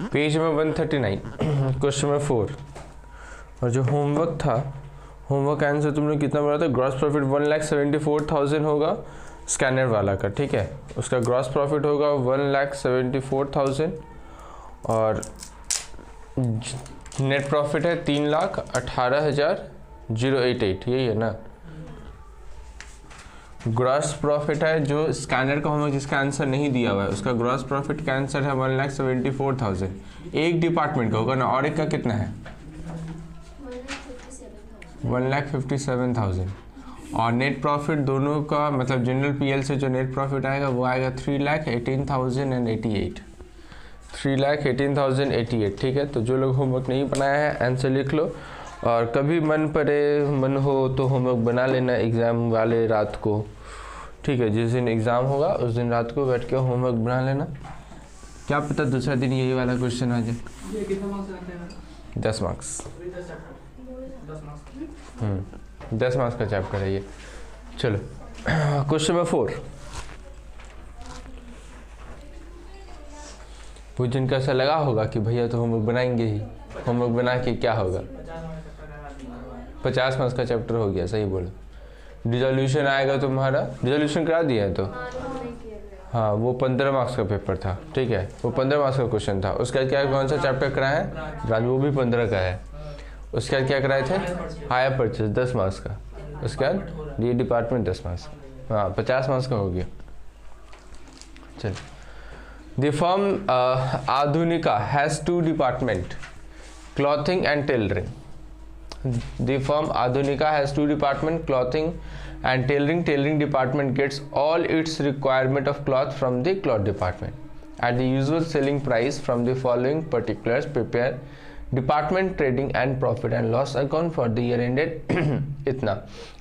Page number 139 question number 4। और जो homework था, होमवर्क आंसर तुमने कितना बोला था? ग्रॉस प्रॉफिट 1,74,000 होगा स्कैनर वाला का, ठीक है। उसका ग्रॉस प्रॉफिट होगा 1,74,000 और नेट प्रॉफिट है 3,18,088, यही है ना। ग्रॉस प्रॉफिट है जो स्कैनर का होमवर्क जिसका आंसर नहीं दिया हुआ है, उसका ग्रॉस प्रॉफिट का आंसर है 1,74,000 एक डिपार्टमेंट का होगा ना, और एक का कितना है? 1,57,000। और नेट प्रॉफिट दोनों का मतलब जनरल पीएल से जो नेट प्रॉफिट आएगा वो आएगा 3,18,088, 3,18,088, ठीक है। तो जो लोग होमवर्क नहीं बनाया है आंसर लिख लो, और कभी मन हो तो होमवर्क बना लेना एग्ज़ाम वाले रात को, ठीक है। जिस दिन एग्ज़ाम होगा उस दिन रात को बैठ के होमवर्क बना लेना, क्या पता दूसरा दिन यही वाला क्वेश्चन आ जाए। 10 मार्क्स 10 मार्क्स का चैप्टर है ये। चलो क्वेश्चन नंबर 4। कुछ जिनका ऐसा लगा होगा कि भैया तो होमवर्क बनाएंगे ही, होमवर्क बना के क्या होगा? 50 मार्क्स का चैप्टर हो गया, सही बोलो। डिसोल्यूशन आएगा तुम्हारा, डिसोल्यूशन करा दिया है तो हाँ, वो 15 मार्क्स का पेपर था, ठीक है। वो 15 मार्क्स का क्वेश्चन था। उसका क्या कौन सा चैप्टर कराया है? वो भी 15 का है। उसके बाद क्या कराए थे? हायर परचेज 10 मार्क्स का। उसके बाद ये डिपार्टमेंट 10 मार्क्स, हाँ 50 मार्क्स का हो गया। चल, the firm Adhunika has 2 department, clothing and tailoring. The firm Adhunika has 2 departments, clothing and tailoring. Tailoring department gets all its requirement of cloth from the cloth department at the usual selling price from the following particulars. Prepare department trading and profit and loss account for the year ended इतना।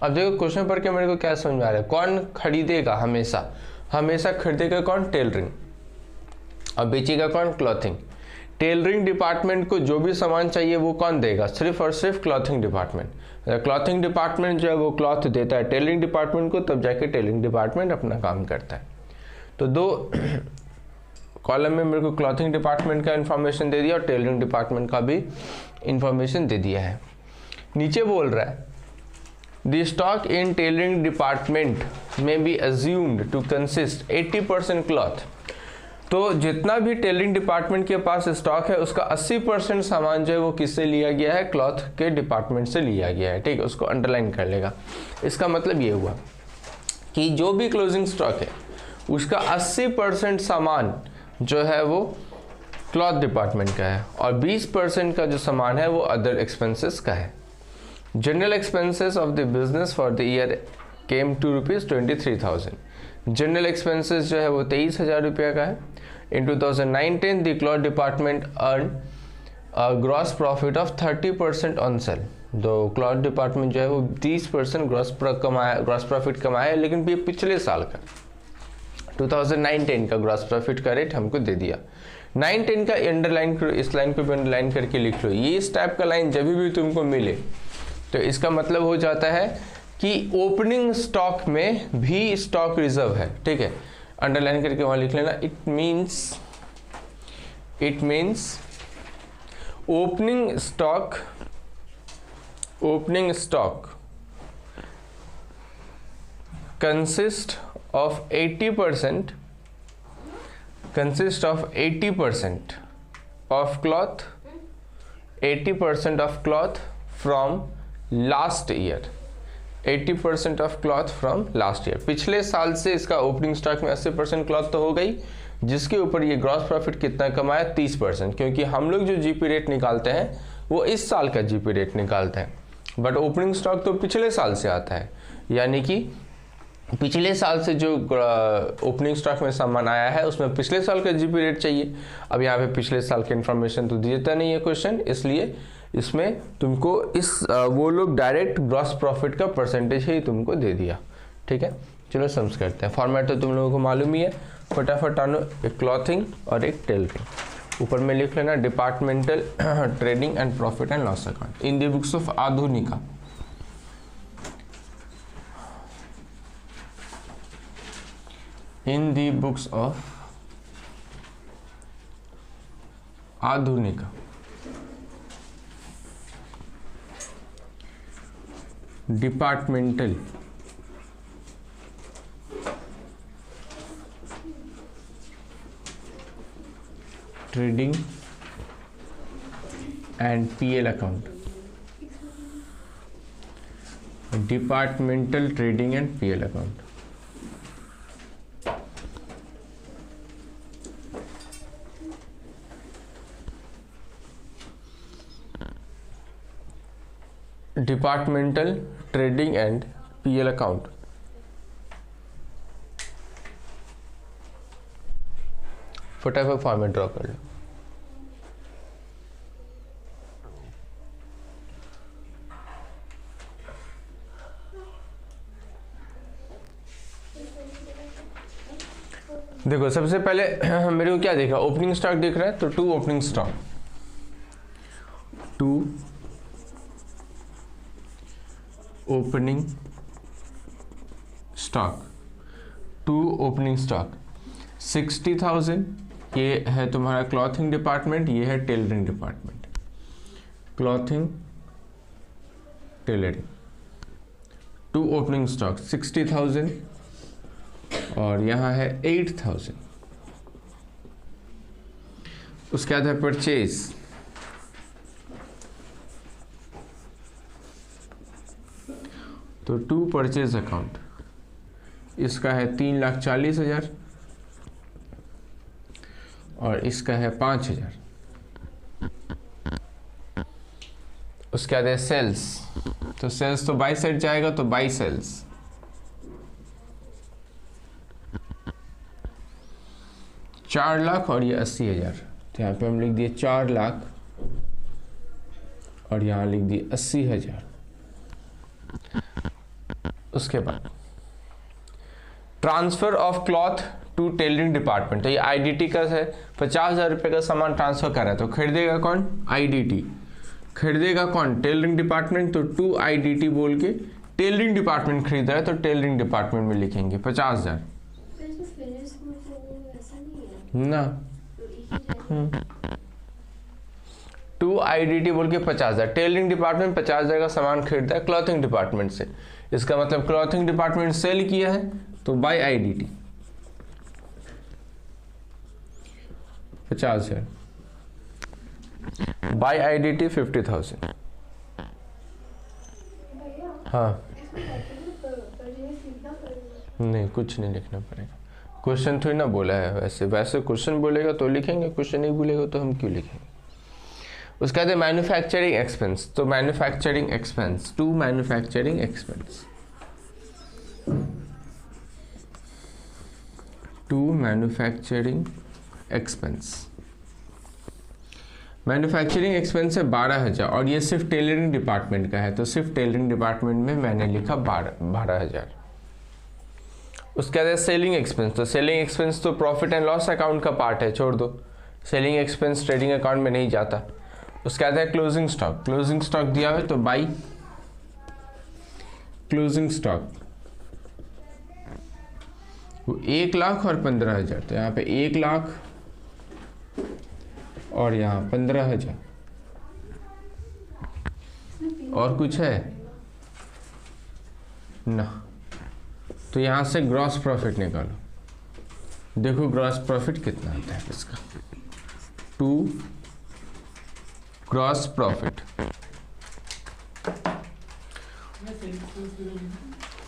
अब देखो question पढ़ के मेरे को क्या समझ में आ रहा है, कौन खरीदेगा? हमेशा खरीदेगा कौन? टेलरिंग। और बेचेगा कौन? क्लॉथिंग। टेलरिंग डिपार्टमेंट को जो भी सामान चाहिए वो कौन देगा? सिर्फ और सिर्फ क्लॉथिंग डिपार्टमेंट। क्लॉथिंग डिपार्टमेंट जो है वो क्लॉथ देता है टेलरिंग डिपार्टमेंट को, तब जाके टेलरिंग डिपार्टमेंट अपना काम करता है। तो 2 कॉलम में मेरे को क्लॉथिंग डिपार्टमेंट का इंफॉर्मेशन दे दिया और टेलरिंग डिपार्टमेंट का भी इंफॉर्मेशन दे दिया है। नीचे बोल रहा है the stock in tailoring department में be assumed to consist 80% cloth. तो जितना भी टेलरिंग डिपार्टमेंट के पास स्टॉक है उसका 80% सामान जो है वो किससे लिया गया है? क्लॉथ के डिपार्टमेंट से लिया गया है, ठीक है। उसको अंडरलाइन कर लेगा। इसका मतलब ये हुआ कि जो भी क्लोजिंग स्टॉक है उसका 80% सामान जो है वो क्लॉथ डिपार्टमेंट का है और 20% का जो सामान है वो अदर एक्सपेंसेस का है। General expenses of the business for the year came to ₹23,000। General expenses जो है वो 23,000 रुपया का है। In 2019 the cloth department earn gross profit of 30% on sale. तो क्लॉथ डिपार्टमेंट जो है वो 30% ग्रॉस प्रॉफिट कमाया है, लेकिन ये पिछले साल का 2009-10 का ग्रॉस प्रॉफिट का रेट हमको दे दिया। 9-10 का अंडरलाइन करो, इस लाइन को भी अंडरलाइन करके लिख लो। ये इस टाइप का लाइन जब भी तुमको मिले तो इसका मतलब हो जाता है कि ओपनिंग स्टॉक में भी स्टॉक रिजर्व है, ठीक है। अंडरलाइन करके वहां लिख लेना। It means opening stock consist of 80% of cloth, 80% of cloth from last year, 80% of cloth from last year. पिछले साल से इसका ओपनिंग स्टॉक में 80% क्लॉथ तो हो गई, जिसके ऊपर ये ग्रॉस प्रॉफिट कितना कमाया? 30%। क्योंकि हम लोग जो जीपी रेट निकालते हैं वो इस साल का जीपी रेट निकालते हैं, बट ओपनिंग स्टॉक तो पिछले साल से आता है, यानी कि पिछले साल से जो ओपनिंग स्टॉक में सामान आया है उसमें पिछले साल का जीपी रेट चाहिए। अब यहाँ पे पिछले साल की इन्फॉर्मेशन तो देता नहीं है क्वेश्चन, इसलिए इसमें तुमको वो लोग डायरेक्ट ग्रॉस प्रॉफिट का परसेंटेज ही तुमको दे दिया, ठीक है। चलो सम्स करते हैं। फॉर्मेट तो तुम लोगों को मालूम ही है, फटाफट आनो। एक क्लॉथिंग और एक टेलरिंग। ऊपर में लिख लेना departmental trading and profit and loss account in the books of Adhunika. In the books of Adhunik, departmental, trading and PL account, departmental trading and PL account. Departmental trading and PL account. फटाफट format draw कर लो। देखो सबसे पहले मेरे को क्या दिख रहा है, ओपनिंग स्टॉक दिख रहा है, तो 2 opening stock, 2 opening stock, 2 opening stock, 60,000। ये है तुम्हारा क्लॉथिंग डिपार्टमेंट, ये है tailoring department, clothing tailoring. 2 opening stock 60,000 और यहाँ है 8,000। उसके बाद है परचेज, तो 2 परचेज अकाउंट, इसका है 3,40,000 और इसका है 5,000। उसके बाद है सेल्स, तो सेल्स तो बाई साइड जाएगा, तो बाई सेल्स, 4 लाख और ये 80,000, तो यहाँ पे हम लिख दिए 4 लाख और यहाँ लिख दिए 80,000। उसके बाद transfer of cloth to tailoring department, तो ये आईडीटी का है, 50,000 रुपये का सामान ट्रांसफर कर रहा है, तो खरीदेगा कौन, आईडीटी। खरीदेगा कौन, टेलरिंग डिपार्टमेंट, तो 2 आईडीटी बोल के टेलरिंग डिपार्टमेंट खरीद रहा है, तो टेलरिंग डिपार्टमेंट में लिखेंगे 50,000 ना। 2 आईडीटी बोल के 50,000, टेलरिंग डिपार्टमेंट 50,000 का सामान खरीदा है क्लॉथिंग डिपार्टमेंट से, इसका मतलब क्लॉथिंग डिपार्टमेंट सेल किया है, तो बाय आईडीटी 50,000, बाय आईडीटी 50,000। हाँ नहीं, कुछ नहीं लिखना पड़ेगा, क्वेश्चन थोड़ी ना बोला है, वैसे क्वेश्चन बोलेगा तो लिखेंगे, क्वेश्चन नहीं बोलेगा तो हम क्यों लिखेंगे। उसके बाद मैन्युफैक्चरिंग एक्सपेंस, तो manufacturing expense, 2 manufacturing expense, 2 manufacturing expense. Manufacturing expense है 12,000 और ये सिर्फ टेलरिंग डिपार्टमेंट का है, तो सिर्फ टेलरिंग डिपार्टमेंट में मैंने लिखा 12,000। उसके बाद सेलिंग एक्सपेंस, तो सेलिंग एक्सपेंस तो प्रॉफिट एंड लॉस अकाउंट का पार्ट है, छोड़ दो, सेलिंग एक्सपेंस ट्रेडिंग अकाउंट में नहीं जाता। उसके बाद है क्लोजिंग स्टॉक, क्लोजिंग स्टॉक दिया हुआ है, तो बाई क्लोजिंग स्टॉक, वो 1 लाख और 15,000, तो यहाँ पे 1 लाख और यहाँ 15,000। और कुछ है ना, तो यहाँ से ग्रॉस प्रॉफिट निकालो, देखो ग्रॉस प्रॉफिट कितना आता है इसका, 2 gross profit.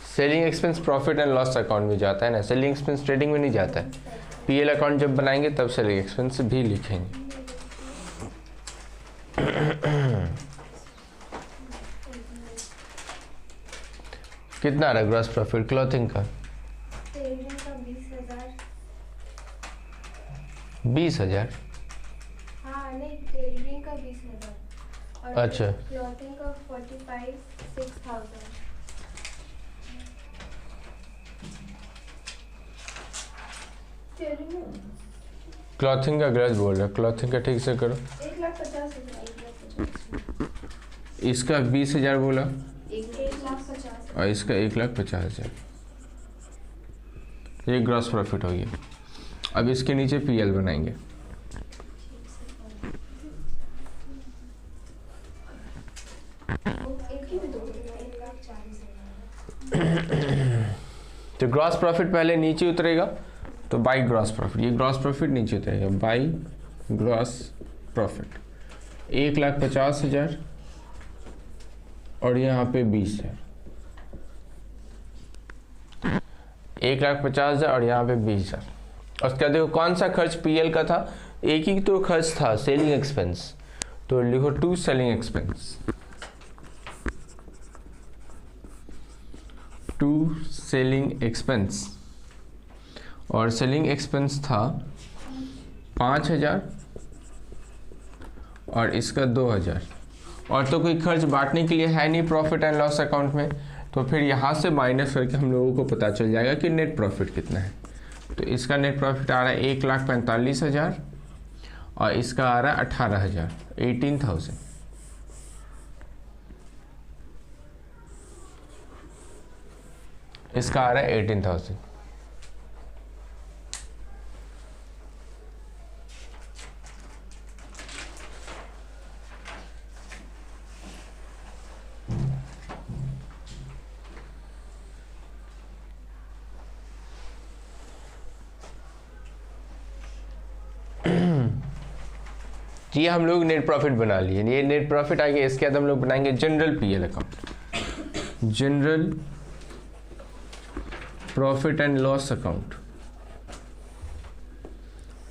Selling expense profit and loss account में जाता है ना, सेलिंग एक्सपेंस ट्रेडिंग में नहीं जाता है, पीएल अकाउंट जब बनाएंगे तब सेलिंग एक्सपेंस भी लिखेंगे। कितना आ रहा है ग्रॉस प्रॉफिट क्लॉथिंग का, 20,000। हाँ नहीं, टेलरिंग का 20,000 और अच्छा, क्लॉथिंग का 45,000-6,000। क्लॉथिंग का गलत बोल रहा है, क्लॉथिंग का ठीक से करो। 1,50,000, इसका 20,000 बोला 1,50,000 और इसका 1,50,000, ये ग्रॉस प्रॉफिट हो गया। अब इसके नीचे पीएल बनाएंगे। तो ग्रॉस प्रॉफिट पहले नीचे उतरेगा, तो बाई ग्रॉस प्रॉफिट, ये ग्रॉस प्रॉफिट नीचे उतरेगा, बाई ग्रॉस प्रॉफिट 1,50,000 और यहाँ पे 20,000, 1,50,000 और यहाँ पे 20,000। उसके बाद देखो कौन सा खर्च पीएल का था, एक ही तो खर्च था सेलिंग एक्सपेंस, तो लिखो to selling expense, to selling expense, और सेलिंग एक्सपेंस था 5,000 और इसका 2,000, और तो कोई खर्च बांटने के लिए है नहीं प्रॉफिट एंड लॉस अकाउंट में, तो फिर यहाँ से माइनस करके हम लोगों को पता चल जाएगा कि नेट प्रॉफिट कितना है। तो इसका नेट प्रॉफिट आ रहा है 1,45,000 और इसका आ रहा है 18,000, 18,000। इसका आ रहा है 18,000। ये हम लोग नेट प्रॉफिट बना लिए, ये नेट प्रॉफिट आगे। इसके बाद हम लोग बनाएंगे general PL account, general profit and loss account,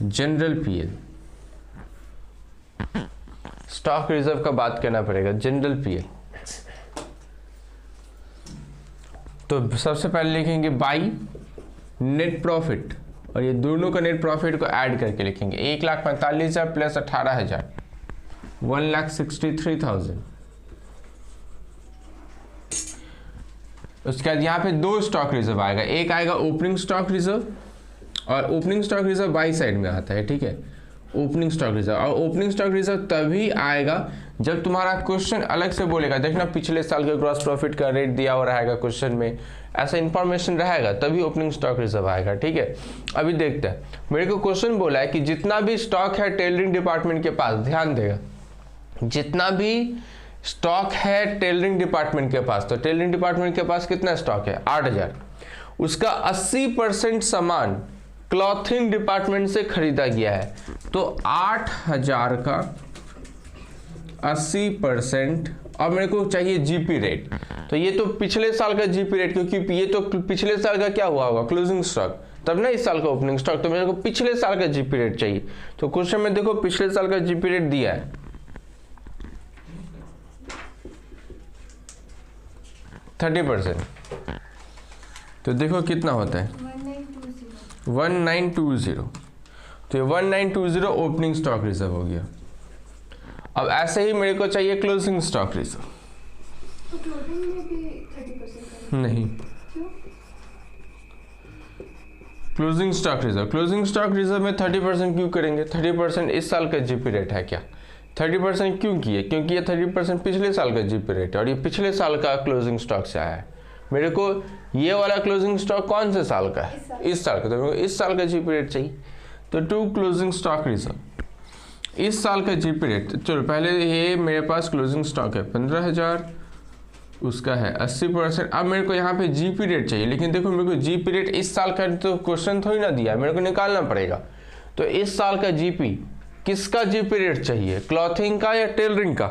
general PL. Stock reserve का बात करना पड़ेगा, जनरल पीएल। तो सबसे पहले लिखेंगे बाई नेट प्रॉफिट, और ये दोनों का नेट प्रॉफिट को ऐड करके लिखेंगे 1,45,000 प्लस 18,000, 1,63,000। उसके बाद यहाँ पे दो स्टॉक रिजर्व आएगा, एक आएगा ओपनिंग स्टॉक रिजर्व, और opening stock reserve by side में आता है, ठीक है, ओपनिंग स्टॉक रिजर्व। और ओपनिंग स्टॉक रिजर्व तभी आएगा जब तुम्हारा क्वेश्चन अलग से बोलेगा, देखना पिछले साल के ग्रॉस प्रॉफिट का रेट दिया हुआ रहेगा क्वेश्चन में, ऐसा इंफॉर्मेशन रहेगा, तभी ओपनिंग स्टॉक रिजर्व आएगा, ठीक है। अभी देखते हैं, मेरे को क्वेश्चन बोला है कि जितना भी स्टॉक है टेलरिंग डिपार्टमेंट के पास, ध्यान देगा, जितना भी स्टॉक है टेलरिंग डिपार्टमेंट के पास, तो टेलरिंग डिपार्टमेंट के पास कितना स्टॉक है 8,000, उसका 80% सामान क्लॉथिंग डिपार्टमेंट से खरीदा गया है, तो 8,000 का 80%। अब मेरे को चाहिए जीपी रेट, तो ये तो पिछले साल का जीपी रेट, क्योंकि ये तो पिछले साल का क्या हुआ होगा क्लोजिंग स्टॉक, तब ना इस साल का ओपनिंग स्टॉक, तो मेरे को पिछले साल का जीपी रेट चाहिए। तो क्वेश्चन में देखो पिछले साल का जीपी रेट दिया है 30%, तो देखो कितना होता है 1920। तो ये 1920 ओपनिंग स्टॉक रिजर्व हो गया। अब ऐसे ही मेरे को चाहिए क्लोजिंग स्टॉक रिजर्व। तो क्लोजिंग में भी 30% नहीं, closing stock reserve, closing stock reserve में 30% क्यों करेंगे? 30% इस साल का जीपी रेट है क्या? 30% क्यों किए? क्योंकि ये 30% पिछले साल का जीपी रेट है और ये पिछले साल का क्लोजिंग स्टॉक से आया है। मेरे को ये वाला क्लोजिंग स्टॉक कौन से साल का है? इस साल का। तो मेरे को इस साल का जीपी रेट चाहिए, तो टू क्लोजिंग स्टॉक रिजर्व, इस साल का जीपी रेट। चलो पहले ये मेरे पास क्लोजिंग स्टॉक है 15,000, उसका है 80%। अब मेरे को यहाँ पे जीपी रेट चाहिए, लेकिन देखो मेरे को जीपी रेट इस साल का तो क्वेश्चन थोड़ी ना दिया है, मेरे को निकालना पड़ेगा। तो इस साल का जीपी, किसका जीपी रेट चाहिए? क्लॉथिंग का या टेलरिंग का?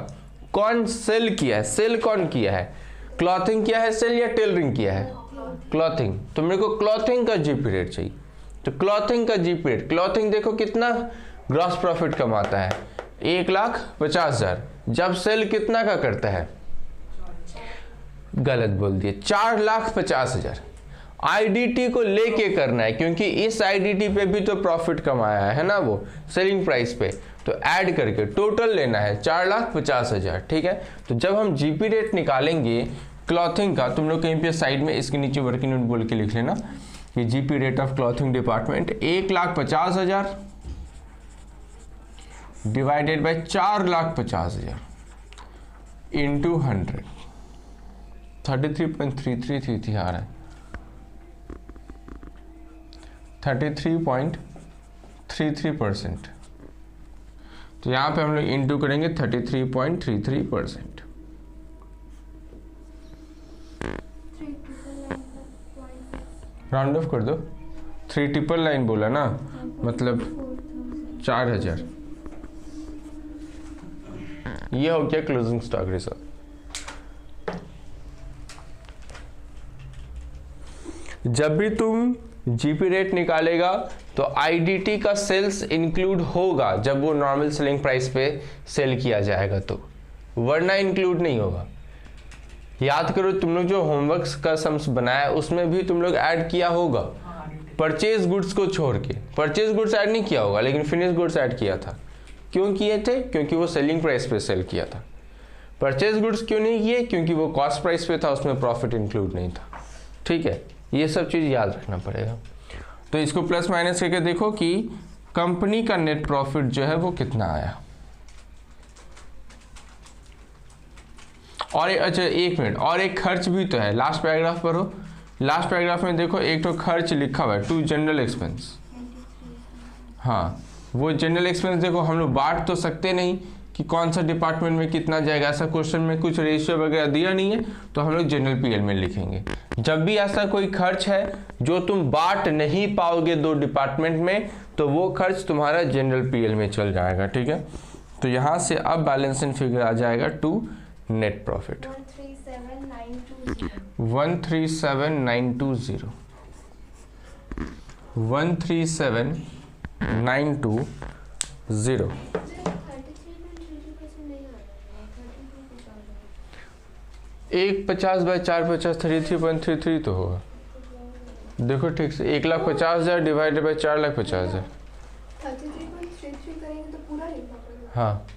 कौन सेल किया है? सेल कौन किया है? क्लॉथिंग किया है सेल या टेलरिंग किया है? क्लॉथिंग। तो मेरे को क्लॉथिंग का जीपी रेट चाहिए। तो क्लॉथिंग का जीपी रेट, क्लॉथिंग देखो कितना ग्रॉस प्रॉफिट कमाता है 1,50,000, जब सेल कितना का करता है? गलत बोल दिए, 4,50,000। आईडीटी को लेके करना है, क्योंकि इस आईडीटी पे भी तो प्रॉफिट कमाया है ना वो सेलिंग प्राइस पे, तो ऐड करके टोटल लेना है 4,50,000। ठीक है, तो जब हम जीपी रेट निकालेंगे क्लॉथिंग का, तुम लोग कहीं पे साइड में इसके नीचे वर्किंग नोट बोल के लिख लेना कि GP rate of clothing department 1,50,000 divided by 4,50,000 into 100, 33.333 आ रहा है, 33.33%। तो यहाँ पे हम लोग इंटू करेंगे 33.33%। राउंड ऑफ कर दो, 3999 बोला ना, मतलब 4000। ये हो गया क्लोजिंग स्टॉक रिजर्व। जब भी तुम जीपी रेट निकालेगा तो आईडीटी का सेल्स इंक्लूड होगा जब वो नॉर्मल सेलिंग प्राइस पे सेल किया जाएगा, तो वरना इंक्लूड नहीं होगा। याद करो तुम लोग जो होमवर्क का सम्स बनाया उसमें भी तुम लोग ऐड किया होगा, परचेज गुड्स को छोड़ के। परचेज गुड्स ऐड नहीं किया होगा, लेकिन फिनिश गुड्स ऐड किया था। क्यों किए थे? क्योंकि वो सेलिंग प्राइस पे सेल किया था। परचेज गुड्स क्यों नहीं किए? क्योंकि वो कॉस्ट प्राइस पे था, उसमें प्रॉफिट इंक्लूड नहीं था। ठीक है, ये सब चीज़ याद रखना पड़ेगा। तो इसको प्लस माइनस करके देखो कि कंपनी का नेट प्रॉफिट जो है वो कितना आया। और अच्छा एक मिनट, और एक खर्च भी तो है। लास्ट पैराग्राफ पढ़ो। लास्ट पैराग्राफ में देखो एक तो खर्च लिखा हुआ है, टू जनरल एक्सपेंस। हाँ, वो जनरल एक्सपेंस देखो हम लोग बांट तो सकते नहीं कि कौन सा डिपार्टमेंट में कितना जाएगा, ऐसा क्वेश्चन में कुछ रेशियो वगैरह दिया नहीं है, तो हम लोग जनरल पीएल में लिखेंगे। जब भी ऐसा कोई खर्च है जो तुम बांट नहीं पाओगे दो डिपार्टमेंट में, तो वो खर्च तुम्हारा जनरल पीएल में चल जाएगा। ठीक है, तो यहाँ से अब बैलेंसिंग फिगर आ जाएगा टू नेट प्रॉफिट 137,920 137,920। एक 50 बाय 450 33.33 तो होगा। देखो ठीक से 1,50,000 डिवाइडेड बाय 4,50,000। 33.33 करेंगे तो पूरा लिखना पड़ेगा। हाँ,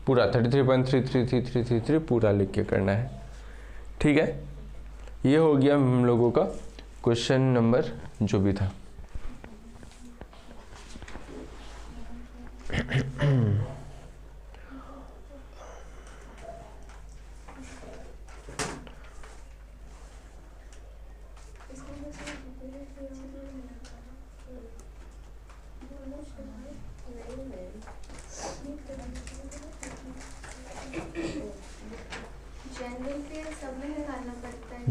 पूरा 33.333333 पूरा लिख के करना है। ठीक है, ये हो गया हम लोगों का क्वेश्चन नंबर जो भी था।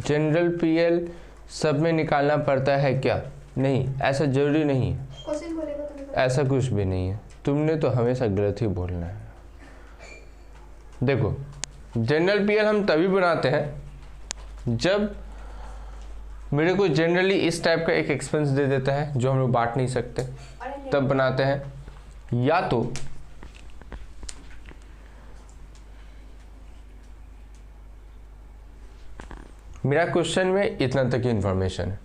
जनरल पीएल सब में निकालना पड़ता है क्या? नहीं, ऐसा जरूरी नहीं है। क्वेश्चन बोलेगा तो ऐसा कुछ भी नहीं है, तुमने तो हमेशा गलत ही बोलना है। देखो, जनरल पीएल हम तभी बनाते हैं जब मेरे को जनरली इस टाइप का एक एक्सपेंस दे देता है जो हम लोग बांट नहीं सकते, तब बनाते हैं। या तो मेरा क्वेश्चन में इतना तक की इंफॉर्मेशन है,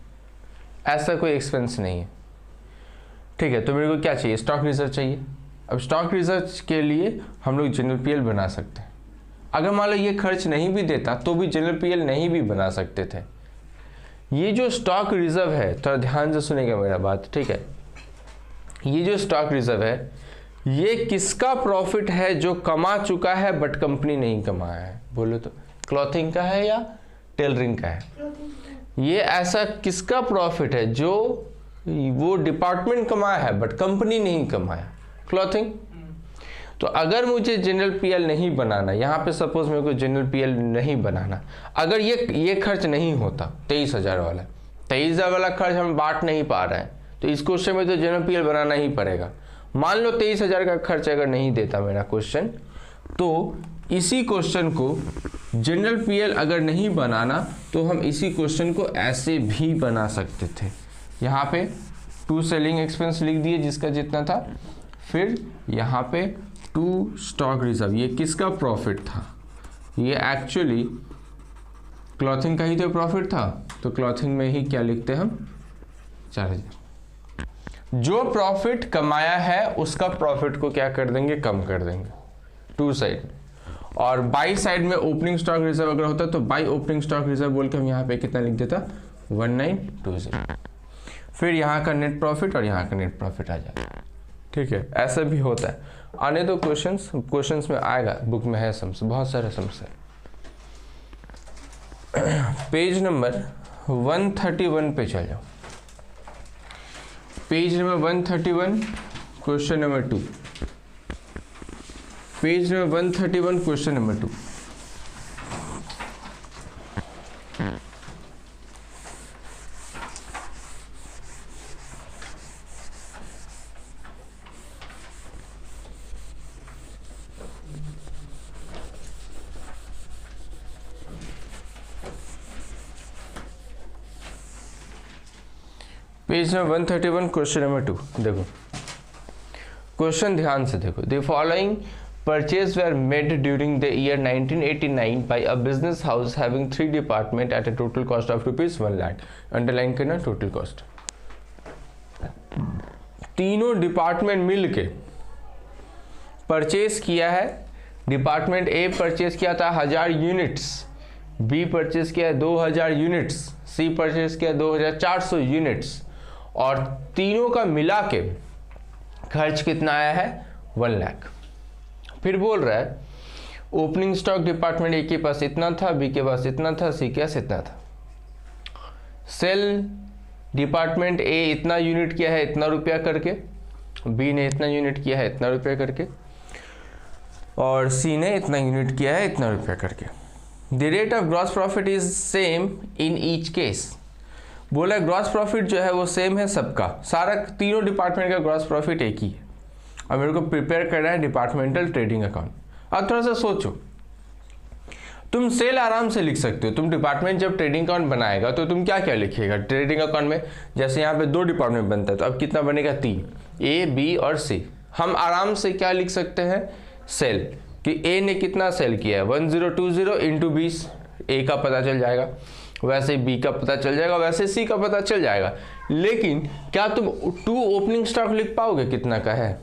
ऐसा कोई एक्सपेंस नहीं है। ठीक है, तो मेरे को क्या चाहिए? स्टॉक रिजर्व चाहिए। अब स्टॉक रिजर्व के लिए हम लोग जनरल पीएल बना सकते हैं। अगर मान लो ये खर्च नहीं भी देता तो भी जनरल पीएल नहीं भी बना सकते थे। ये जो स्टॉक रिजर्व है, थोड़ा ध्यान से सुनेगा मेरा बात, ठीक है। ये जो स्टॉक रिजर्व है, ये किसका प्रॉफिट है जो कमा चुका है बट कंपनी नहीं कमाया है? बोलो तो, क्लॉथिंग का है या टेलरिंग का है? ये ऐसा किसका प्रॉफिट है जो वो डिपार्टमेंट कमाया है बट कंपनी नहीं कमाया? क्लॉथिंग। तो अगर मुझे जनरल पीएल नहीं बनाना, यहाँ पे सपोज मेरे को जनरल पीएल नहीं बनाना, अगर ये खर्च नहीं होता 23,000 वाला, 23,000 वाला खर्च हम बांट नहीं पा रहे हैं, तो इस क्वेश्चन में तो जनरल पीएल बनाना ही पड़ेगा। मान लो 23,000 का खर्च अगर नहीं देता मेरा क्वेश्चन, तो इसी क्वेश्चन को जनरल पीएल अगर नहीं बनाना तो हम इसी क्वेश्चन को ऐसे भी बना सकते थे। यहाँ पे टू सेलिंग एक्सपेंस लिख दिए जिसका जितना था, फिर यहाँ पे टू स्टॉक रिजर्व, ये किसका प्रॉफिट था? ये एक्चुअली क्लॉथिंग का ही तो प्रॉफिट था, तो क्लॉथिंग में ही क्या लिखते हम? 4,000। जो प्रॉफिट कमाया है उसका प्रॉफिट को क्या कर देंगे? कम कर देंगे टू साइड। और बाई साइड में ओपनिंग स्टॉक रिजर्व अगर होता तो बाई ओपनिंग स्टॉक रिजर्व बोल के हम यहाँ पे कितना लिख देता? 1920। फिर यहाँ का नेट प्रॉफिट और यहाँ का नेट प्रॉफिट आ जाता। ठीक है, ऐसा भी होता है। आने दो क्वेश्चंस में आएगा, बुक में है सम्स, बहुत सारे सम्स है। पेज नंबर 131 पे चल जाओ। Page number 131 question number 2। Page number 131 question number 2। Page number 131 question number 2 देखो क्वेश्चन ध्यान से देखो। The following purchase were made during the year 1989 by a business house having 3 department at a total cost of ₹1 lakh. Underline करना total cost. तीनों department मिल के purchase किया है। डिपार्टमेंट ए परचेज किया था 1000 यूनिट्स, बी परचेज किया 2000 यूनिट्स, सी purchase किया 2400 यूनिट्स और तीनों का मिला के खर्च कितना आया है 1 लाख। फिर बोल रहा है ओपनिंग स्टॉक डिपार्टमेंट ए के पास इतना था, बी के पास इतना था, सी के पास इतना था। सेल डिपार्टमेंट ए इतना यूनिट किया है इतना रुपया करके, बी ने इतना यूनिट किया है इतना रुपया करके और सी ने इतना यूनिट किया है इतना रुपया करके। The rate of gross profit is same in each case. बोला ग्रॉस प्रॉफिट जो है वो सेम है सबका, सारा तीनों डिपार्टमेंट का ग्रॉस प्रॉफिट एक ही है। अब मेरे को प्रिपेयर करना है डिपार्टमेंटल ट्रेडिंग अकाउंट। अब थोड़ा सा सोचो, तुम सेल आराम से लिख सकते हो। तुम डिपार्टमेंट जब ट्रेडिंग अकाउंट बनाएगा तो तुम क्या क्या लिखिएगा ट्रेडिंग अकाउंट में। जैसे यहाँ पे 2 डिपार्टमेंट बनता है तो अब कितना बनेगा 3, ए बी और सी। हम आराम से क्या लिख सकते हैं सेल कि ए ने कितना सेल किया है 1020 इंटू 20, ए का पता चल जाएगा, वैसे बी का पता चल जाएगा, वैसे सी का पता चल जाएगा। लेकिन क्या तुम 2 ओपनिंग स्टॉक लिख पाओगे कितना का है,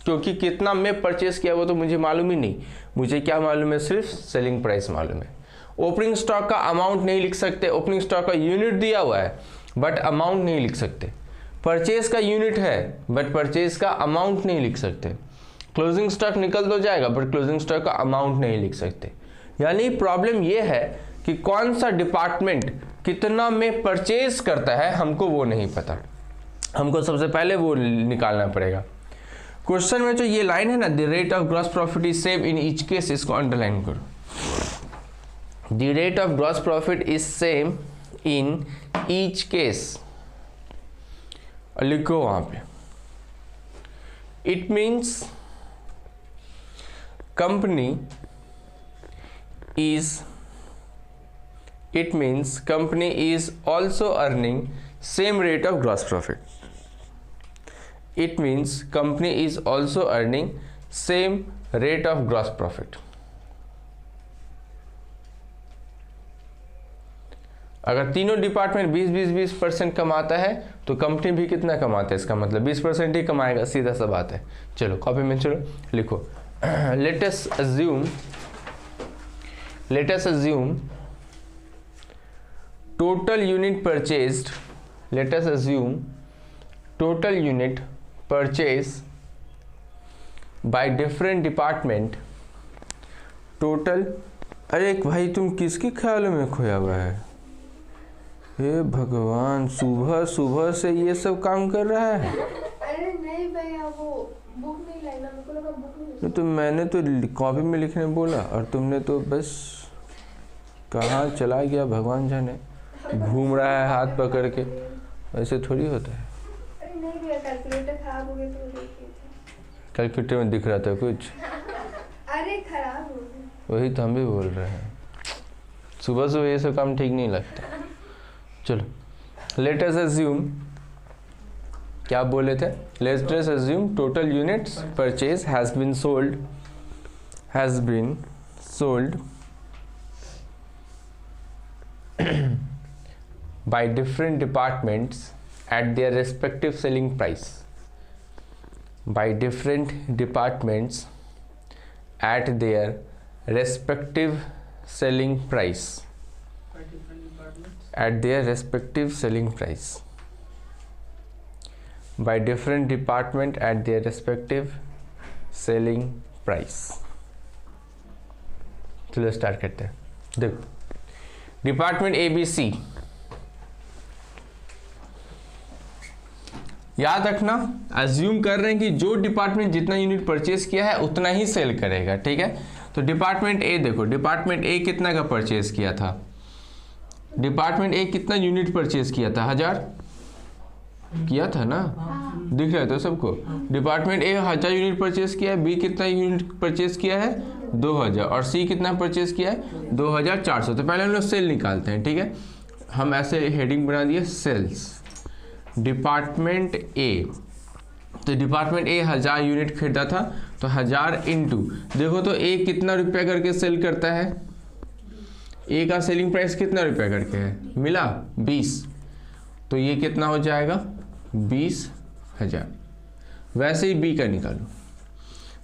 क्योंकि कितना मैं परचेस किया वो तो मुझे मालूम ही नहीं। मुझे क्या मालूम है, सिर्फ सेलिंग प्राइस मालूम है। ओपनिंग स्टॉक का अमाउंट नहीं लिख सकते, ओपनिंग स्टॉक का यूनिट दिया हुआ है बट अमाउंट नहीं लिख सकते। परचेज का यूनिट है बट परचेज का अमाउंट नहीं लिख सकते। क्लोजिंग स्टॉक निकल तो जाएगा बट क्लोजिंग स्टॉक का अमाउंट नहीं लिख सकते। यानी प्रॉब्लम ये है कि कौन सा डिपार्टमेंट कितना में परचेज करता है हमको वो नहीं पता। हमको सबसे पहले वो निकालना पड़ेगा। क्वेश्चन में जो ये लाइन है ना, the rate of gross profit is same in each case, इसको अंडरलाइन करो। The rate of gross profit is same in each case, लिखो वहां पे। It means company is also earning same rate of gross profit. It means company is also earning same rate of gross profit. अगर तीनों department 20% कमाता है तो company भी कितना कमाता है, इसका मतलब 20% ही कमाएगा, सीधा सा बात है। चलो कॉपी में चलो लिखो। let us assume total unit purchased, let us assume total unit purchased by different department, total। अरे भाई तुम किसके ख्यालों में खोया हुआ है, हे भगवान, सुबह सुबह से ये सब काम कर रहा है। अरे नहीं भैया, वो बुक नहीं लाया ना, मेरे को लगा बुक नहीं। तो मैंने तो कॉपी में लिखने बोला और तुमने तो बस कहाँ चला गया भगवान जाने, घूम रहा है हाथ पकड़ के। ऐसे थोड़ी होता है। अरे नहीं भैया, कैलकुलेटर खराब हो गया तो देखिए। कैलकुलेटर में दिख रहा था कुछ? अरे खराब हो गया। वही तो हम भी बोल रहे हैं, सुबह सुबह ये सब काम ठीक नहीं लगता। चलो लेट अस अज्यूम, क्या बोले थे, let us assume total units purchase has been sold by different departments at their respective selling price, by different departments at their respective selling price, at their respective selling price, by different department at their respective selling price। चलो start करते हैं। देखो department A B सी, याद रखना assume कर रहे हैं कि जो डिपार्टमेंट जितना यूनिट परचेज किया है उतना ही सेल करेगा, ठीक है। तो डिपार्टमेंट ए देखो, डिपार्टमेंट ए कितना का परचेज किया था, डिपार्टमेंट ए कितना यूनिट परचेज किया था, 1000 किया था ना, दिख रहा था सबको। डिपार्टमेंट ए 1000 यूनिट परचेज किया है, बी कितना यूनिट परचेज किया है 2000 और सी कितना परचेज किया है 2400। तो पहले हम लोग सेल निकालते हैं, ठीक है। हम ऐसे हेडिंग बना दिए सेल्स, डिपार्टमेंट ए, तो डिपार्टमेंट ए 1000 यूनिट खरीदा था, तो 1000 इंटू, देखो तो ए कितना रुपया करके सेल करता है, ए का सेलिंग प्राइस कितना रुपया करके है, मिला 20, तो ये कितना हो जाएगा 20,000। वैसे ही बी का निकालो,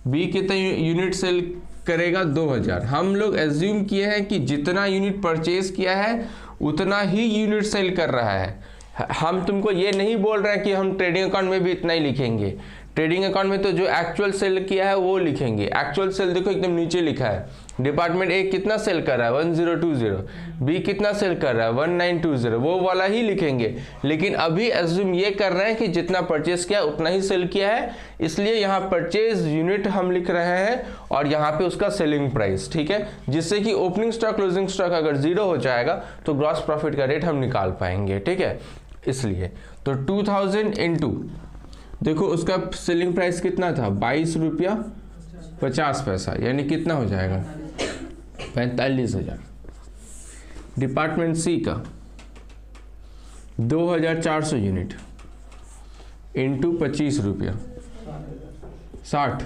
बी कितना यूनिट सेल करेगा 2000। हम लोग एज्यूम किए हैं कि जितना यूनिट परचेज किया है उतना ही यूनिट सेल कर रहा है। हम तुमको ये नहीं बोल रहे हैं कि हम ट्रेडिंग अकाउंट में भी इतना ही लिखेंगे, ट्रेडिंग अकाउंट में तो जो एक्चुअल सेल किया है वो लिखेंगे। एक्चुअल सेल देखो एकदम नीचे लिखा है, डिपार्टमेंट ए कितना सेल कर रहा है 1020, बी कितना सेल कर रहा है 1920, वो वाला ही लिखेंगे। लेकिन अभी एज्यूम ये कर रहे हैं कि जितना परचेज किया उतना ही सेल किया है, इसलिए यहाँ परचेज यूनिट हम लिख रहे हैं और यहाँ पे उसका सेलिंग प्राइस, ठीक है, जिससे कि ओपनिंग स्टॉक क्लोजिंग स्टॉक अगर 0 हो जाएगा तो ग्रॉस प्रॉफिट का रेट हम निकाल पाएंगे, ठीक है। इसलिए तो 2000 इंटू, देखो उसका सेलिंग प्राइस कितना था 22 रुपया 50 पैसा, यानी कितना हो जाएगा 45,000। डिपार्टमेंट सी का 2400 यूनिट इंटू 25 रुपया 60,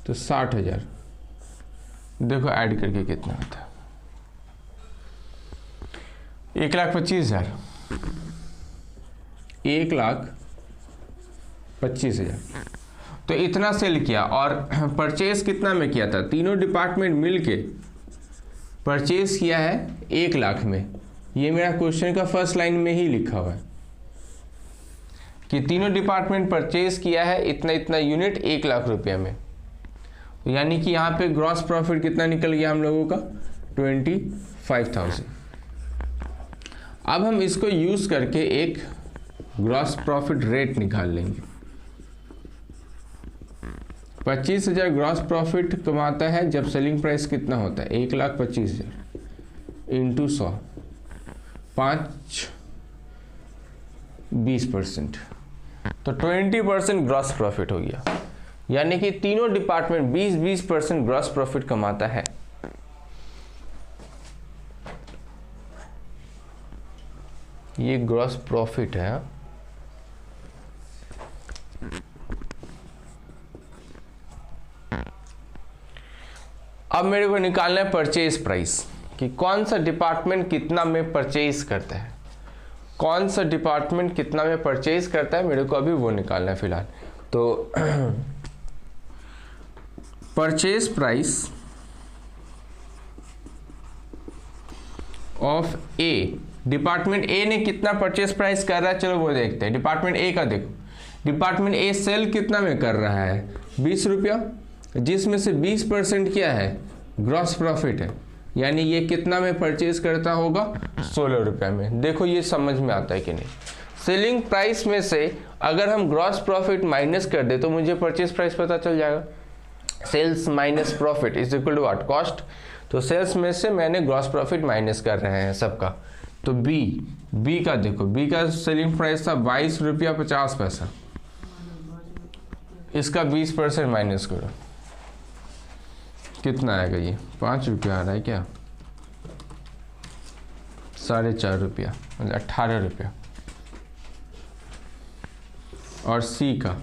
तो 60,000। देखो ऐड करके कितना आता है 1,25,000, 1,25,000। तो इतना सेल किया और परचेज कितना में किया था, तीनों डिपार्टमेंट मिलके परचेज किया है 1 लाख में। ये मेरा क्वेश्चन का फर्स्ट लाइन में ही लिखा हुआ है कि तीनों डिपार्टमेंट परचेज किया है इतना इतना यूनिट 1 लाख रुपया में, तो यानी कि यहाँ पे ग्रॉस प्रॉफिट कितना निकल गया हम लोगों का 25,000। अब हम इसको यूज करके एक ग्रॉस प्रॉफिट रेट निकाल लेंगे। 25,000 ग्रॉस प्रॉफिट कमाता है जब सेलिंग प्राइस कितना होता है 1,25,000 इंटू 100, 20%, तो 20% ग्रॉस प्रॉफिट हो गया। यानी कि तीनों डिपार्टमेंट 20% ग्रॉस प्रॉफिट कमाता है। ये ग्रॉस प्रॉफिट है। अब मेरे को निकालना है परचेज प्राइस कि कौन सा डिपार्टमेंट कितना में परचेज करता है, कौन सा डिपार्टमेंट कितना में परचेज करता है, मेरे को अभी वो निकालना है फिलहाल। तो purchase price of A, department A ने कितना परचेज प्राइस कर रहा है, चलो वो देखते हैं। डिपार्टमेंट ए का देखो, डिपार्टमेंट ए सेल कितना में कर रहा है 20 रुपया, जिसमें से 20% क्या है ग्रॉस प्रॉफिट है, यानी ये कितना में परचेज करता होगा 16 रुपया में। देखो ये समझ में आता है कि नहीं। सेलिंग प्राइस में से अगर हम ग्रॉस प्रॉफिट माइनस कर दे तो मुझे परचेज प्राइस पता चल जाएगा। Sales minus profit is equal to what, cost. तो सेल्स में से मैंने ग्रॉस प्रॉफिट माइनस कर रहे हैं सबका। तो बी का देखो, बी का सेलिंग प्राइस था 22 रुपया 50 पैसा, इसका 20% माइनस करो, कितना आएगा ये 5 रुपया आ रहा है क्या, 4.5 रुपया, मतलब 18 रुपया। और सी का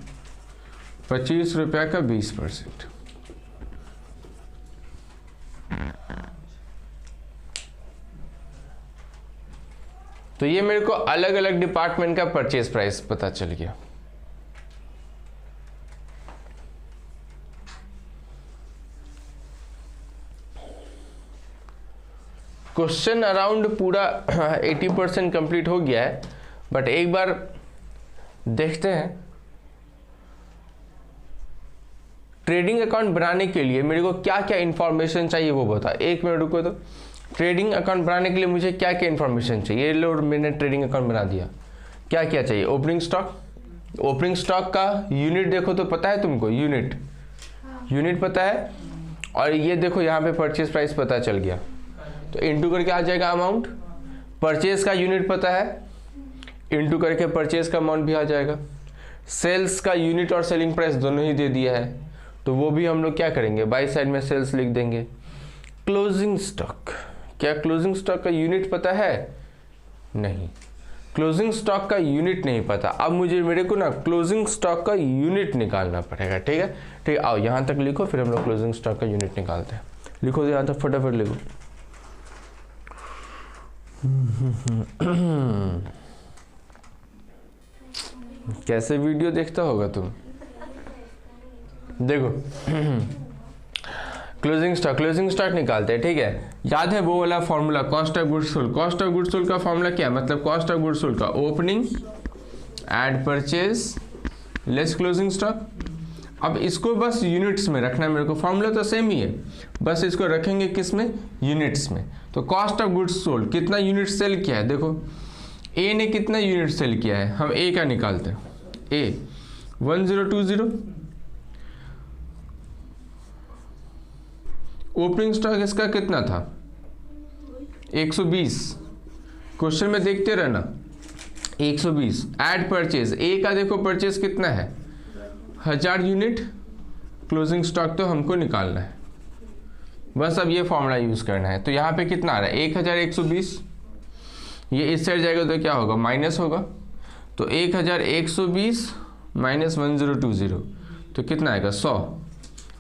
25 रुपया का 20%, तो ये मेरे को अलग अलग डिपार्टमेंट का परचेज प्राइस पता चल गया। क्वेश्चन अराउंड पूरा 80% कंप्लीट हो गया है, बट एक बार देखते हैं ट्रेडिंग अकाउंट बनाने के लिए मेरे को क्या क्या इंफॉर्मेशन चाहिए वो बता। एक मिनट रुको, तो ट्रेडिंग अकाउंट बनाने के लिए मुझे क्या क्या इंफॉर्मेशन चाहिए। लो मैंने ट्रेडिंग अकाउंट बना दिया, क्या क्या चाहिए, ओपनिंग स्टॉक, ओपनिंग स्टॉक का यूनिट देखो तो पता है तुमको, यूनिट पता है, और ये देखो यहाँ पे परचेज प्राइस पता चल गया, तो इंटू करके आ जाएगा अमाउंट। परचेज का यूनिट पता है, इंटू करके परचेज का अमाउंट भी आ जाएगा। सेल्स का यूनिट और सेलिंग प्राइस दोनों ही दे दिया है, तो वो भी हम लोग क्या करेंगे, बाई साइड में सेल्स लिख देंगे। क्लोजिंग स्टॉक, क्या क्लोजिंग स्टॉक का यूनिट पता है, नहीं, क्लोजिंग स्टॉक का यूनिट नहीं पता, अब मेरे को ना क्लोजिंग स्टॉक का यूनिट निकालना पड़ेगा। ठीक है, ठीक है, आओ यहाँ तक लिखो, फिर हम लोग क्लोजिंग स्टॉक का यूनिट निकालते हैं। लिखो यहाँ तक फटाफट लिखो। कैसे वीडियो देखता होगा तुम, देखो। क्लोजिंग स्टॉक निकालते हैं। ठीक है, याद है वो वाला formula, cost of goods sold. Cost of goods sold का फॉर्मूला क्या है, मतलब कॉस्ट ऑफ गुड्स सोल्ड का opening add purchase less closing stock. अब इसको बस यूनिट्स में रखना है मेरे को, फॉर्मूला तो सेम ही है, बस इसको रखेंगे किस में, यूनिट्स में। तो कॉस्ट ऑफ गुड्स सोल्ड कितना यूनिट सेल किया है, देखो ए ने कितना यूनिट सेल किया है, हम ए का निकालते हैं। ए 1020, ओपनिंग स्टॉक इसका कितना था 120, क्वेश्चन में देखते रहना 120। ऐड परचेज, ए का देखो परचेज कितना है 1000 यूनिट, क्लोजिंग स्टॉक तो हमको निकालना है, बस अब ये फॉर्मूला यूज करना है। तो यहाँ पे कितना आ रहा है 1120, ये इस साइड जाएगा तो क्या होगा माइनस होगा, तो 1120 माइनस 1020 तो कितना आएगा 100,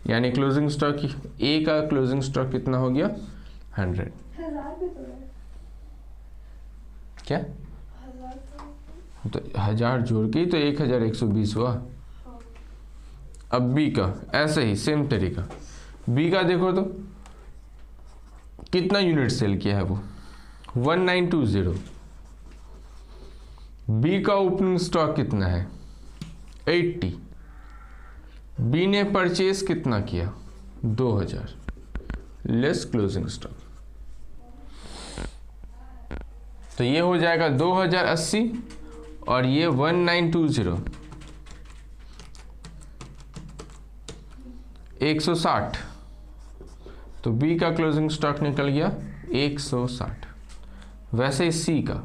यानी क्लोजिंग स्टॉक ए का क्लोजिंग स्टॉक कितना हो गया 100। क्या 1000 जोड़ के तो 1120 हुआ। अब बी का ऐसे ही सेम तरीका, बी का देखो तो कितना यूनिट सेल किया है वो 1920। बी का ओपनिंग स्टॉक कितना है 80, बी ने परचेज कितना किया 2000 लेस क्लोजिंग स्टॉक, तो ये हो जाएगा 2080 और ये 1920 160, तो बी का क्लोजिंग स्टॉक निकल गया 160। वैसे ही सी का,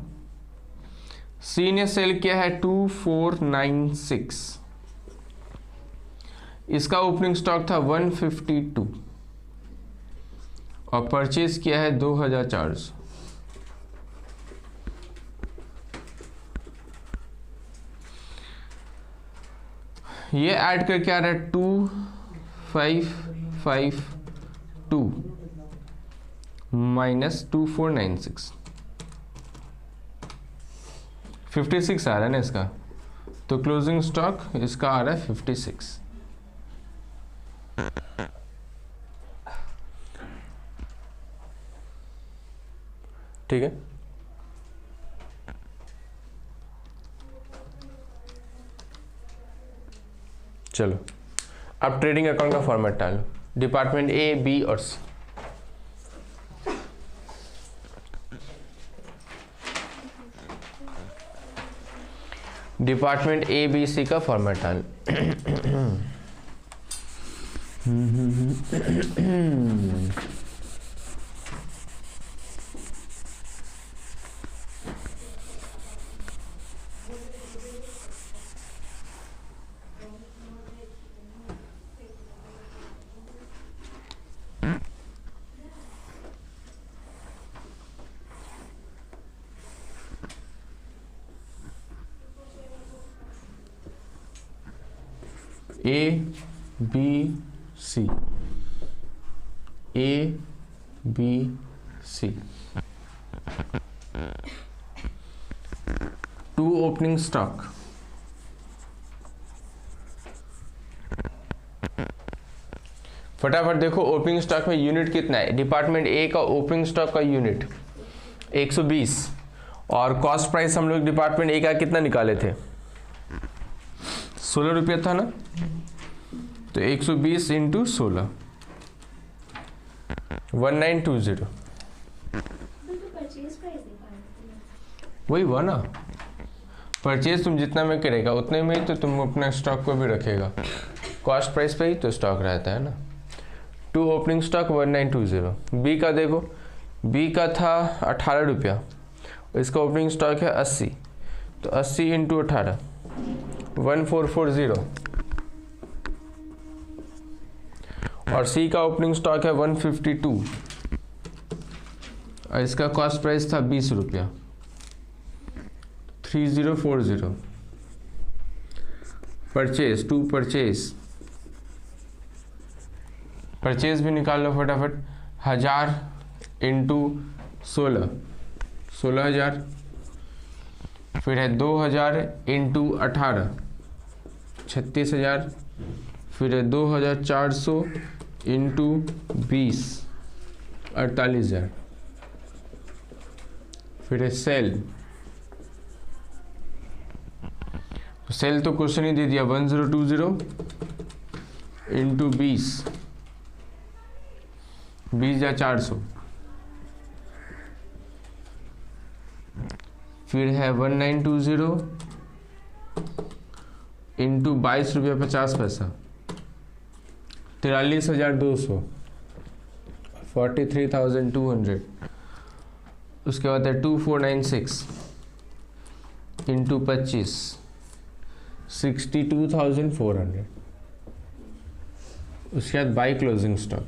सी ने सेल किया है 2496, इसका ओपनिंग स्टॉक था 152 और परचेज किया है 2400। ये ऐड करके आ रहा है 2552 माइनस 2496, 56 आ रहा है ना इसका, तो क्लोजिंग स्टॉक इसका आ रहा है 56। ठीक है, चलो अब ट्रेडिंग अकाउंट का फॉर्मेट डालो, डिपार्टमेंट ए बी और C. Department A B C का फॉर्मेट डाल। A B C, A B C, 2 opening stock, फटाफट देखो ओपनिंग स्टॉक में यूनिट कितना है, डिपार्टमेंट ए का ओपनिंग स्टॉक का यूनिट 120 और कॉस्ट प्राइस हम लोग डिपार्टमेंट ए का कितना निकाले थे 16 रुपया था ना, तो 120 इंटू 16 1920, वही हुआ ना, परचेज तुम जितना में करेगा उतने में ही तो तुम अपना स्टॉक को भी रखेगा, कॉस्ट प्राइस पे ही तो स्टॉक रहता है ना। 2 ओपनिंग स्टॉक 1920। बी का देखो, बी का था 18 रुपया, इसका ओपनिंग स्टॉक है 80, तो 80 इंटू 18 1440, और सी का ओपनिंग स्टॉक है 152 और इसका कॉस्ट प्राइस था 20 रुपया, 3040। परचेज, टू परचेज भी निकाल लो फटाफट। 1000 इंटू 16, 16,000। फिर है 2000 इंटू 18, 36,000। फिर है 2400 इंटू 20, 48,000। फिर है सेल, सेल तो क्वेश्चन ही दे दिया 1020 इंटू 20, 20,400। फिर है 1920 इंटू 22 रुपया 50 पैसा, 43,200, 43,200। उसके बाद है 2496 इंटू 25, 62,400। उसके बाद by closing stock,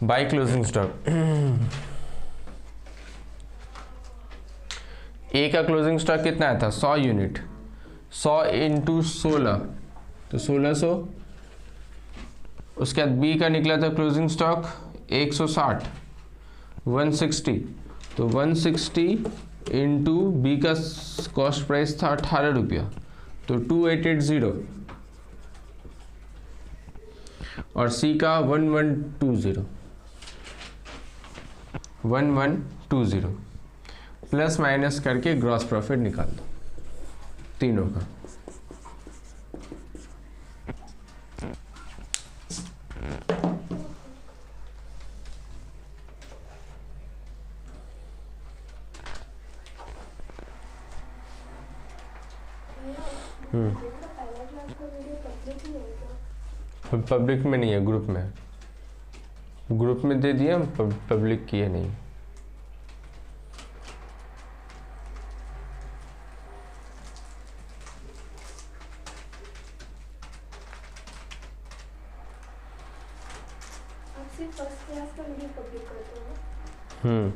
by closing stock ए का क्लोजिंग स्टॉक कितना आया था? 100 यूनिट, 100 इंटू 16 तो 1600। उसके बाद बी का निकला था क्लोजिंग स्टॉक 160, 160 तो 160 इंटू बी का कॉस्ट प्राइस था 18 रुपया तो 2880। और सी का 1120, 1120 प्लस माइनस करके ग्रॉस प्रॉफिट निकाल दो तीनों का। पहला क्लास का वीडियो पब्लिक ही है क्या? पब्लिक में नहीं है, ग्रुप में है। ग्रुप में दे दिया, पब्लिक किए नहीं। आप सिर्फ फर्स्ट क्लास का वीडियो पब्लिक करते हो ना?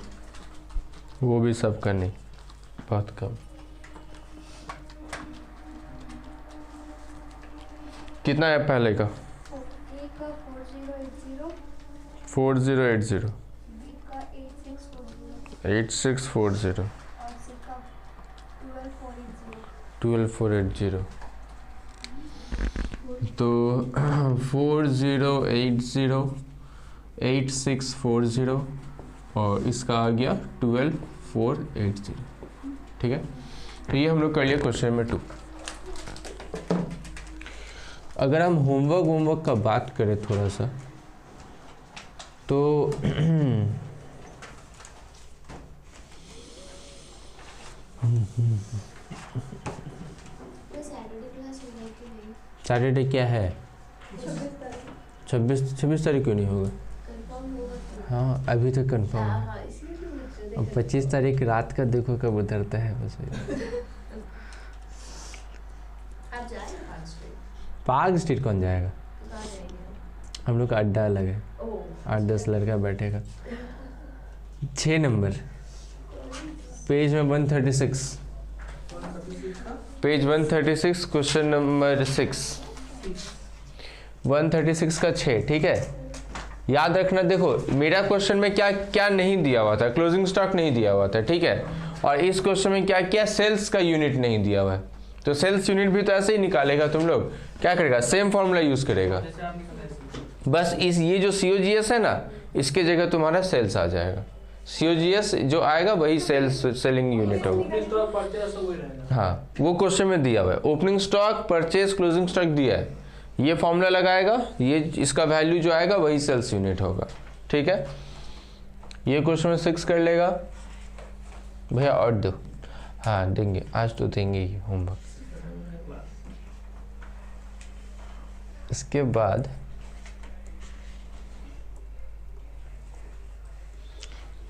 वो भी सबका नहीं, बहुत कम। कितना है पहले का? ए का 4080, 4080, बी का 8640 8640 और सी का 12480। 12480 तो 4080, 8640 और इसका आ गया 12480। ठीक है, तो ये हम लोग कर लिया क्वेश्चन नंबर 2। अगर हम होमवर्क का बात करें थोड़ा सा तो सैटरडे क्या है? 26 तारीख क्यों नहीं होगा? हाँ अभी तो कंफर्म है। अब 25 तारीख रात का देखो कब उतरता है बस। पार्क स्ट्रीट कौन जाएगा? हम लोग का अड्डा अलग है, 8-10 लड़का बैठेगा। 6 नंबर पेज में 136, पेज 136 क्वेश्चन नंबर 6, 136 का 6। ठीक है, याद रखना। देखो मेरा क्वेश्चन में क्या क्या नहीं दिया हुआ था, क्लोजिंग स्टॉक नहीं दिया हुआ था। ठीक है, और इस क्वेश्चन में क्या क्या सेल्स का यूनिट नहीं दिया हुआ है। तो सेल्स यूनिट भी तो ऐसे ही निकालेगा। तुम लोग क्या करेगा? सेम फॉर्मूला यूज करेगा। बस इस ये जो COGS है ना, इसके जगह तुम्हारा सेल्स आ जाएगा। COGS जो आएगा वही सेलिंग यूनिट होगा। हाँ, वो क्वेश्चन में दिया हुआ है। Opening stock, purchase, closing stock दिया है, ये फॉर्मूला लगाएगा, ये इसका वैल्यू जो आएगा वही सेल्स यूनिट होगा। ठीक है, ये क्वेश्चन में 6 कर लेगा भैया। और दो, हाँ देंगे, आज तो देंगे ही होमवर्क। इसके बाद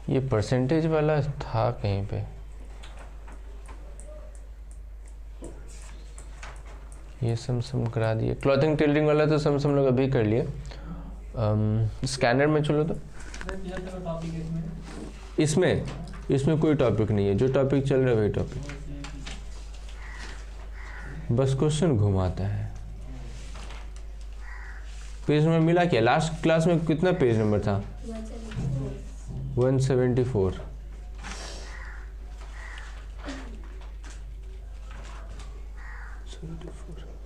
ये परसेंटेज वाला था कहीं पे, ये सम करा दिए। क्लॉथिंग टेलरिंग वाला तो सम लोग अभी कर लिए। स्कैनर में चलो तो इसमें इसमें कोई टॉपिक नहीं है, जो टॉपिक चल रहा है वही टॉपिक, बस क्वेश्चन घुमाता है। पेज नंबर मिला क्या? लास्ट क्लास में कितना पेज नंबर था? 174।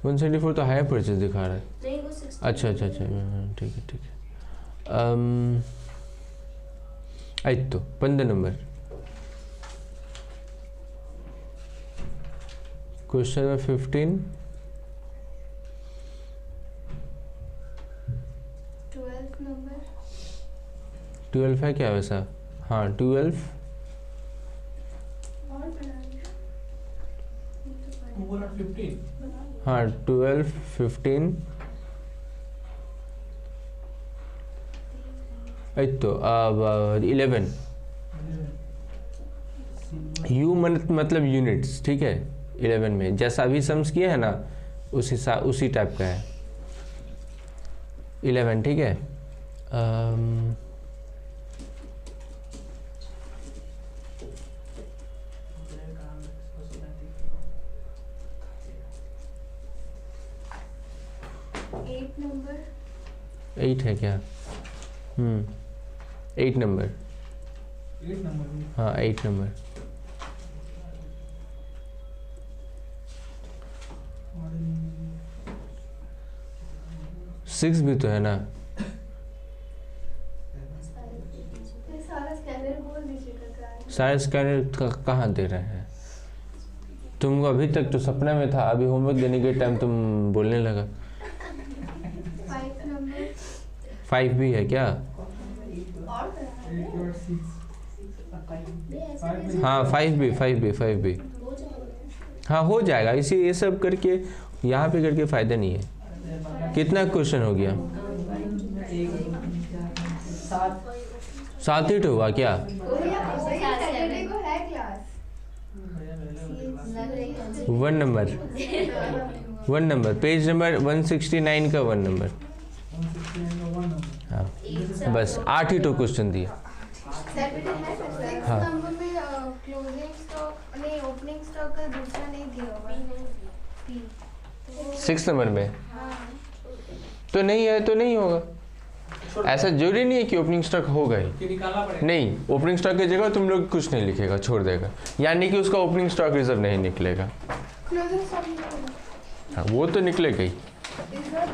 174 तो हायर परचेज दिखा रहा है। नहीं वो 60। अच्छा अच्छा अच्छा, ठीक है ठीक है। आइतो 15 नंबर क्वेश्चन नंबर 15। 12 नंबर 12 है क्या वैसा? हाँ 12। और बना लिया। बोला 15। हाँ 12 15। आइतो अब 11। यू मतलब यूनिट्स, ठीक है। 11 में जैसा अभी सम्स किया है ना उसी टाइप का है 11, ठीक है। एट नंबर 8 है क्या? 8 नंबर। 8 नंबर हाँ 8 नंबर। और 6 भी तो है ना? ये सारा स्कैनर बोल दीजिएगा क्या? सारे स्कैनर कहाँ दे रहे हैं? तुमको अभी तक तो सपना में था, अभी होमवर्क देने के टाइम तुम बोलने लगा। 5 नंबर 5 भी है क्या? और बना है। 8 और 6 हाँ 5 भी हो जाएगा। हाँ हो जाएगा। इसी ये सब करके यहाँ पे करके फ़ायदा नहीं है। कितना क्वेश्चन हो गया? 7 8 हुआ क्या? सैटरडे को है क्लास। 1 नंबर पेज नंबर 169 का 1 नंबर। 169 का 1 नंबर। हाँ बस 8 ही तो क्वेश्चन दिए। सैटरडे है सर। हाँ। नंबर में क्लोजिंग स्टॉक नहीं, ओपनिंग स्टॉक का दूसरा नहीं दिया होगा। 6 नंबर में हाँ। तो नहीं है तो नहीं होगा। ऐसा जरूरी नहीं है कि ओपनिंग स्टॉक होगा ही। कि निकालना पड़ेगा। नहीं, ओपनिंग स्टॉक की जगह तुम लोग कुछ नहीं लिखेगा, छोड़ देगा। यानी कि उसका ओपनिंग स्टॉक रिजर्व नहीं निकलेगा। क्लोजिंग स्टॉक नहीं होगा। हाँ वो तो निकलेगा ही। इस बार